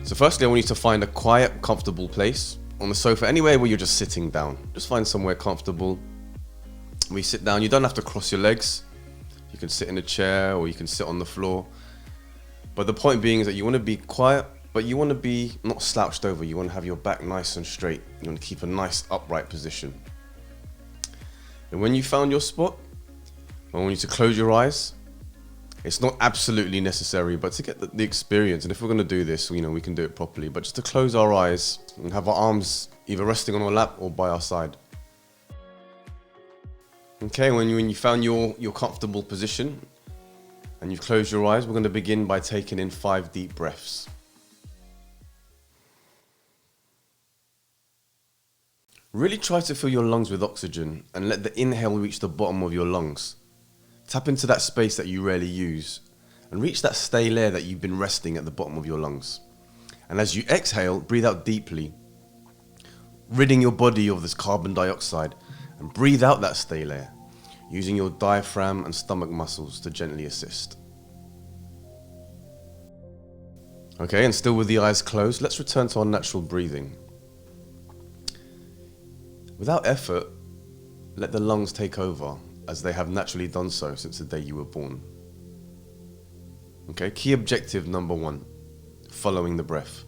So firstly, I want you to find a quiet, comfortable place on the sofa, anywhere where you're just sitting down. Just find somewhere comfortable. When you sit down, you don't have to cross your legs. You can sit in a chair or you can sit on the floor. But the point being is that you want to be quiet, but you want to be not slouched over. You want to have your back nice and straight. You want to keep a nice upright position. And when you found your spot, I want you to close your eyes. It's not absolutely necessary, but to get the experience, and if we're going to do this, we can do it properly, but just to close our eyes and have our arms either resting on our lap or by our side. Okay, when you found your comfortable position and you've closed your eyes, we're going to begin by taking in 5 deep breaths. Really try to fill your lungs with oxygen and let the inhale reach the bottom of your lungs. Tap into that space that you rarely use and reach that stale air that you've been resting at the bottom of your lungs. And as you exhale, breathe out deeply, ridding your body of this carbon dioxide, and breathe out that stale air, using your diaphragm and stomach muscles to gently assist. Okay, and still with the eyes closed, let's return to our natural breathing. Without effort, let the lungs take over, as they have naturally done so since the day you were born. Okay, key objective number 1, following the breath.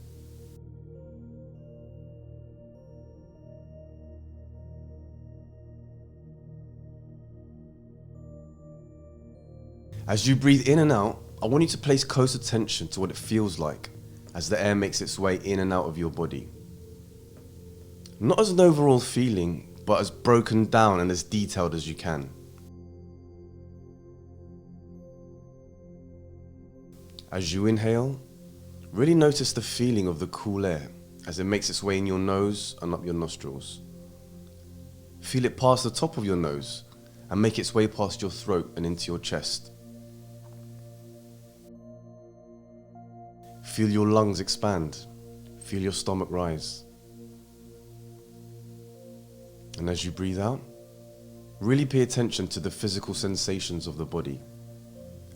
As you breathe in and out, I want you to place close attention to what it feels like as the air makes its way in and out of your body. Not as an overall feeling, but as broken down and as detailed as you can. As you inhale, really notice the feeling of the cool air as it makes its way in your nose and up your nostrils. Feel it pass the top of your nose and make its way past your throat and into your chest. Feel your lungs expand. Feel your stomach rise. And as you breathe out, really pay attention to the physical sensations of the body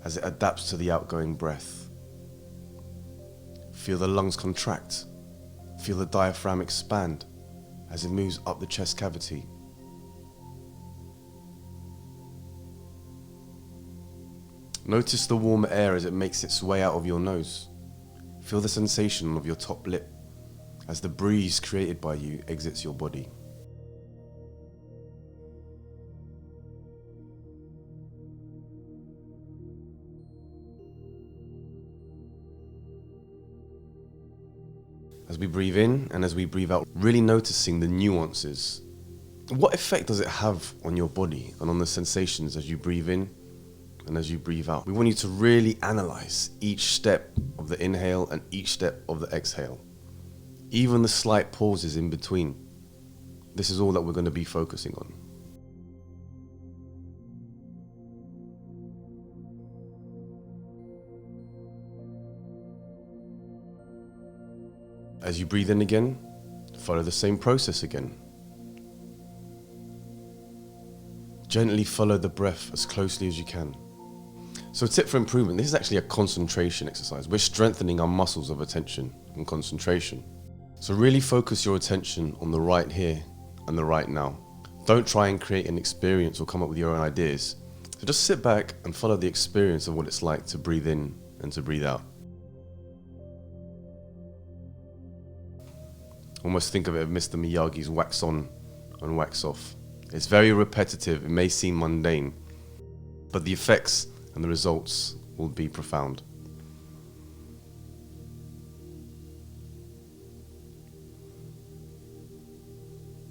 as it adapts to the outgoing breath. Feel the lungs contract. Feel the diaphragm expand as it moves up the chest cavity. Notice the warm air as it makes its way out of your nose. Feel the sensation of your top lip as the breeze created by you exits your body. As we breathe in and as we breathe out, really noticing the nuances. What effect does it have on your body and on the sensations as you breathe in and as you breathe out? We want you to really analyze each step of the inhale and each step of the exhale. Even the slight pauses in between. This is all that we're going to be focusing on. As you breathe in again, follow the same process again. Gently follow the breath as closely as you can. So a tip for improvement, this is actually a concentration exercise. We're strengthening our muscles of attention and concentration. So really focus your attention on the right here and the right now. Don't try and create an experience or come up with your own ideas. So just sit back and follow the experience of what it's like to breathe in and to breathe out. Almost think of it as Mr. Miyagi's wax on and wax off. It's very repetitive, it may seem mundane, but the effects and the results will be profound.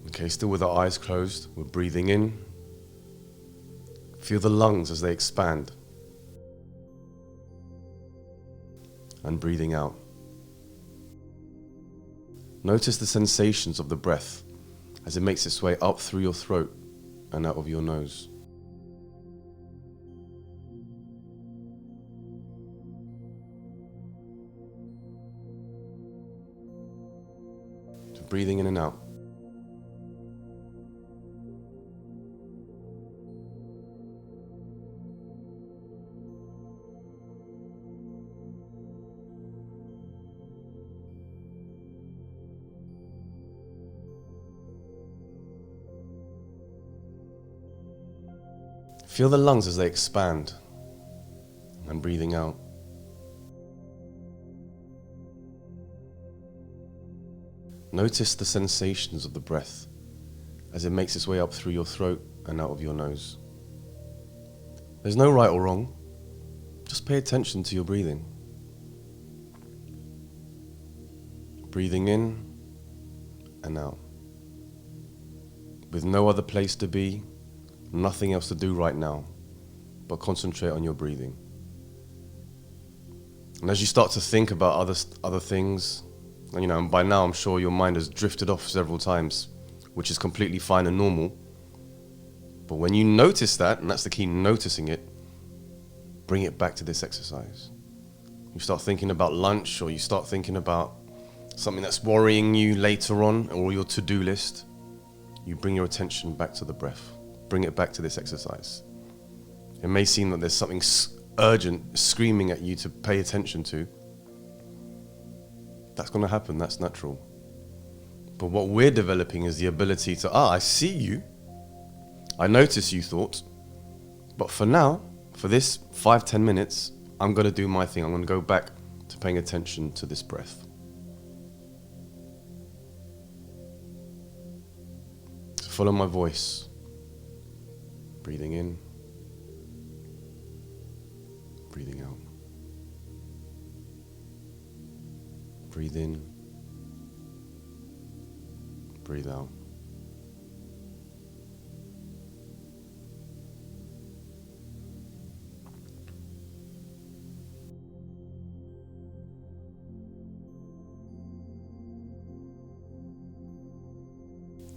Okay, still with our eyes closed, we're breathing in. Feel the lungs as they expand. And breathing out. Notice the sensations of the breath as it makes its way up through your throat and out of your nose. So breathing in and out. Feel the lungs as they expand and breathing out. Notice the sensations of the breath as it makes its way up through your throat and out of your nose. There's no right or wrong. Just pay attention to your breathing. Breathing in and out. With no other place to be, nothing else to do right now, but concentrate on your breathing. And as you start to think about other things, and by now I'm sure your mind has drifted off several times, which is completely fine and normal. But when you notice that, and that's the key, noticing it, bring it back to this exercise. You start thinking about lunch, or you start thinking about something that's worrying you later on, or your to-do list. You bring your attention back to the breath. Bring it back to this exercise. It may seem that there's something urgent screaming at you to pay attention to. That's going to happen, that's natural. But what we're developing is the ability to, I see you. I notice you thought. But for now, for this 5-10 minutes, I'm going to do my thing. I'm going to go back to paying attention to this breath. So follow my voice. Breathing in. Breathing out. Breathe in. Breathe out.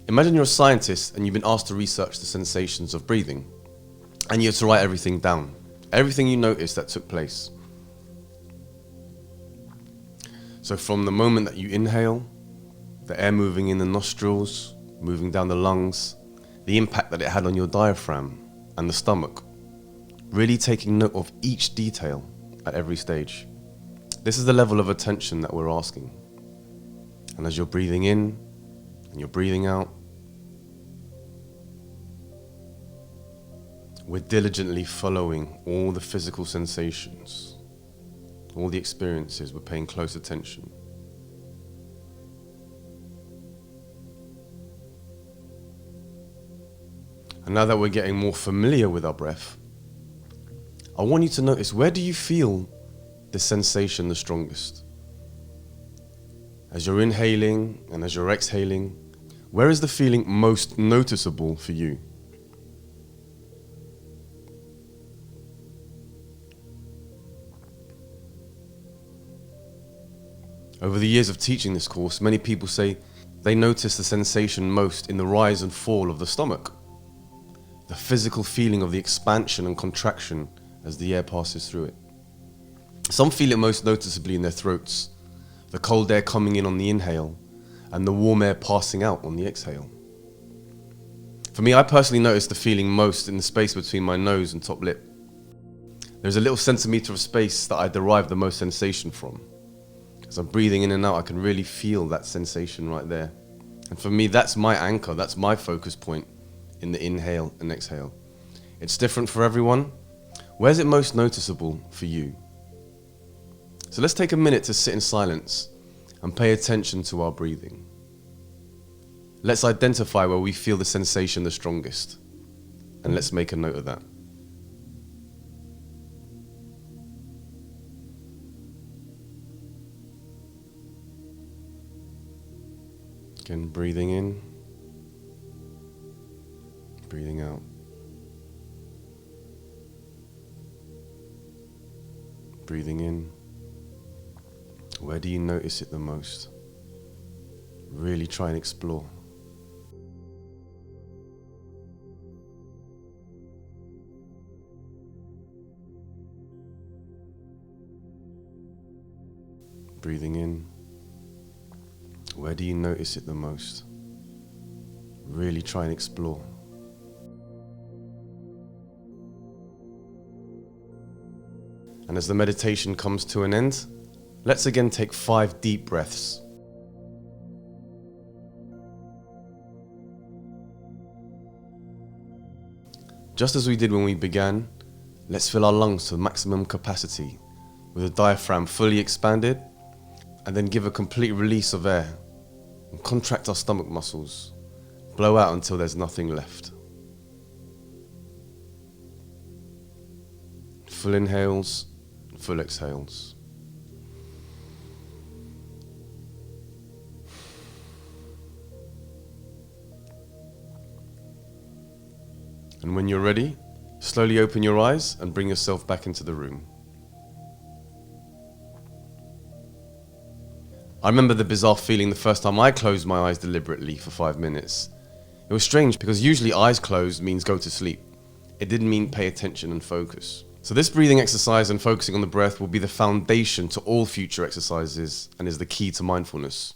Imagine you're a scientist and you've been asked to research the sensations of breathing, and you have to write everything down. Everything you noticed that took place. So from the moment that you inhale, the air moving in the nostrils, moving down the lungs, the impact that it had on your diaphragm and the stomach, really taking note of each detail at every stage. This is the level of attention that we're asking. And as you're breathing in and you're breathing out, we're diligently following all the physical sensations, all the experiences. We're paying close attention. And now that we're getting more familiar with our breath, I want you to notice, where do you feel the sensation the strongest? As you're inhaling and as you're exhaling, where is the feeling most noticeable for you? Over the years of teaching this course, many people say they notice the sensation most in the rise and fall of the stomach. The physical feeling of the expansion and contraction as the air passes through it. Some feel it most noticeably in their throats, the cold air coming in on the inhale and the warm air passing out on the exhale. For me, I personally notice the feeling most in the space between my nose and top lip. There's a little centimetre of space that I derive the most sensation from. As I'm breathing in and out, I can really feel that sensation right there. And for me, that's my anchor, that's my focus point in the inhale and exhale. It's different for everyone. Where's it most noticeable for you? So let's take a minute to sit in silence and pay attention to our breathing. Let's identify where we feel the sensation the strongest, and let's make a note of that. Again, breathing in, breathing out. Breathing in. Where do you notice it the most? Really try and explore. Breathing in. Where do you notice it the most? Really try and explore. And as the meditation comes to an end, let's again take 5 deep breaths. Just as we did when we began, let's fill our lungs to maximum capacity with the diaphragm fully expanded, and then give a complete release of air and contract our stomach muscles. Blow out until there's nothing left. Full inhales, full exhales. And when you're ready, slowly open your eyes and bring yourself back into the room. I remember the bizarre feeling the first time I closed my eyes deliberately for 5 minutes. It was strange because usually eyes closed means go to sleep. It didn't mean pay attention and focus. So this breathing exercise and focusing on the breath will be the foundation to all future exercises and is the key to mindfulness.